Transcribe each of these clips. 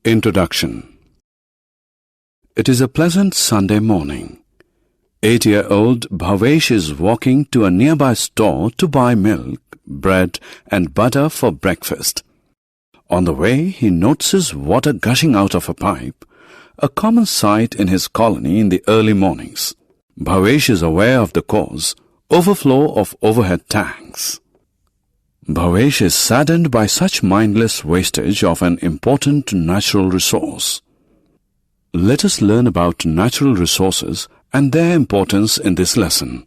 Introduction. It is a pleasant Sunday morning. 8-year-old Bhavesh is walking to a nearby store to buy milk, bread and butter for breakfast. On the way, he notices water gushing out of a pipe, a common sight in his colony in the early mornings. Bhavesh is aware of the cause, overflow of overhead tanks. Bhavesh is saddened by such mindless wastage of an important natural resource. Let us learn about natural resources and their importance in this lesson.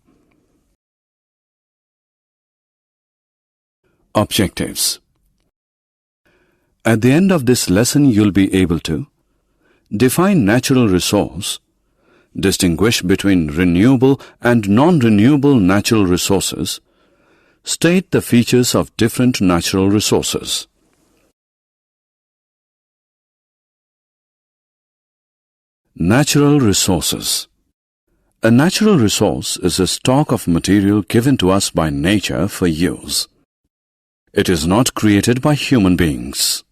Objectives. At the end of this lesson, you'll be able to define natural resource, distinguish between renewable and non-renewable natural resources, state the features of different natural resources. Natural resources. A natural resource is a stock of material given to us by nature for use. It is not created by human beings.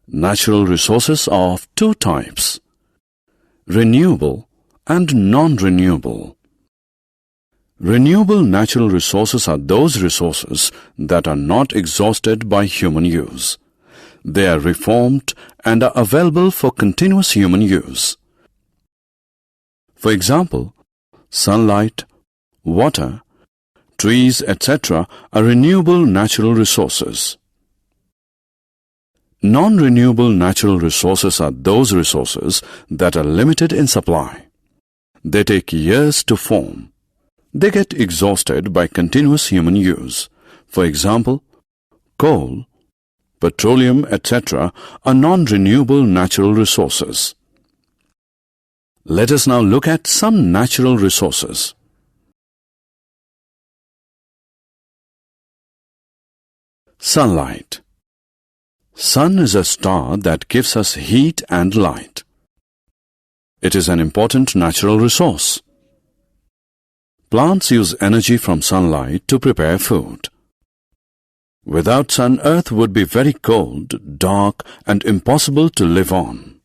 Natural resources are of two types: renewable and non-renewable. Renewable natural resources are those resources that are not exhausted by human use. They are reformed and are available for continuous human use. For example, sunlight, water, trees, etc. are renewable natural resources. Non-renewable natural resources are those resources that are limited in supply. They take years to form. They get exhausted by continuous human use. For example, coal, petroleum, etc. are non-renewable natural resources. Let us now look at some natural resources. Sunlight. Sun is a star that gives us heat and light. It is an important natural resource. Plants use energy from sunlight to prepare food. Without sun, Earth would be very cold, dark, and impossible to live on.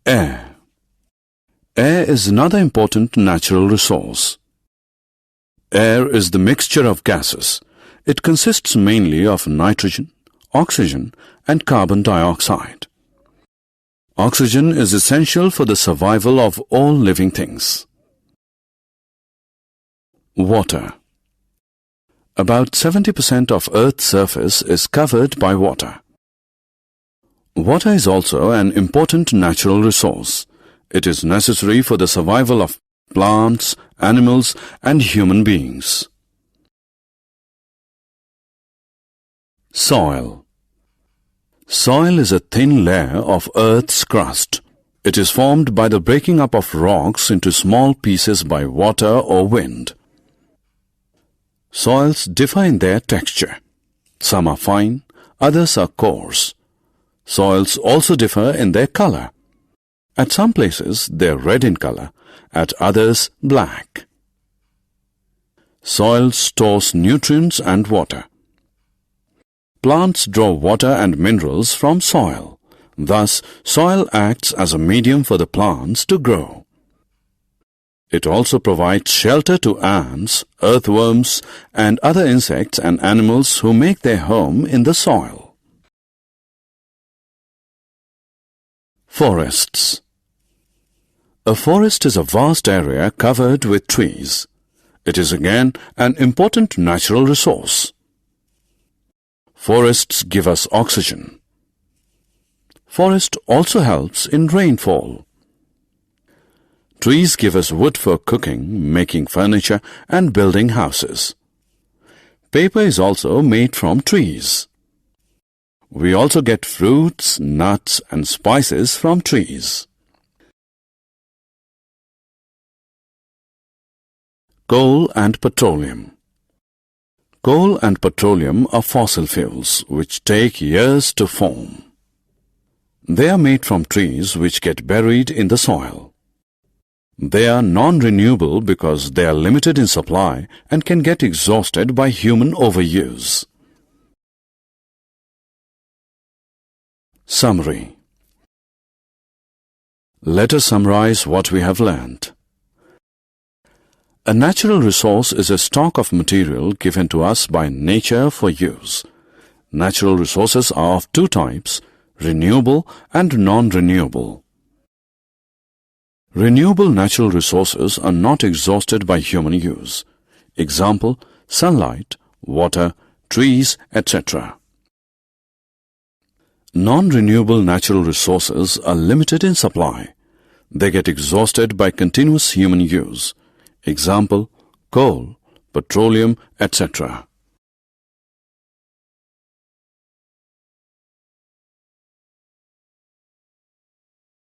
Air. Air is another important natural resource. Air is the mixture of gases. It consists mainly of nitrogen, oxygen, and carbon dioxide. Oxygen is essential for the survival of all living things. Water. About 70% of Earth's surface is covered by water. Water is also an important natural resource. It is necessary for the survival of plants, animals, and human beings. Soil. Soil is a thin layer of Earth's crust. It is formed by the breaking up of rocks into small pieces by water or wind. Soils differ in their texture. Some are fine, others are coarse. Soils also differ in their color. At some places they are red in color, at others black. Soil stores nutrients and water. Plants draw water and minerals from soil. Thus, soil acts as a medium for the plants to grow. It also provides shelter to ants, earthworms, and other insects and animals who make their home in the soil. Forests. A forest is a vast area covered with trees. It is again an important natural resource. Forests give us oxygen. Forest also helps in rainfall. Trees give us wood for cooking, making furniture, and building houses. Paper is also made from trees. We also get fruits, nuts, and spices from trees. Coal and petroleum. Coal and petroleum are fossil fuels which take years to form. They are made from trees which get buried in the soil. They are non-renewable because they are limited in supply and can get exhausted by human overuse. Summary. Let us summarize what we have learned. A natural resource is a stock of material given to us by nature for use. Natural resources are of two types, renewable and non-renewable. Renewable natural resources are not exhausted by human use. Example, sunlight, water, trees, etc. Non-renewable natural resources are limited in supply. They get exhausted by continuous human use. Example, coal, petroleum, etc.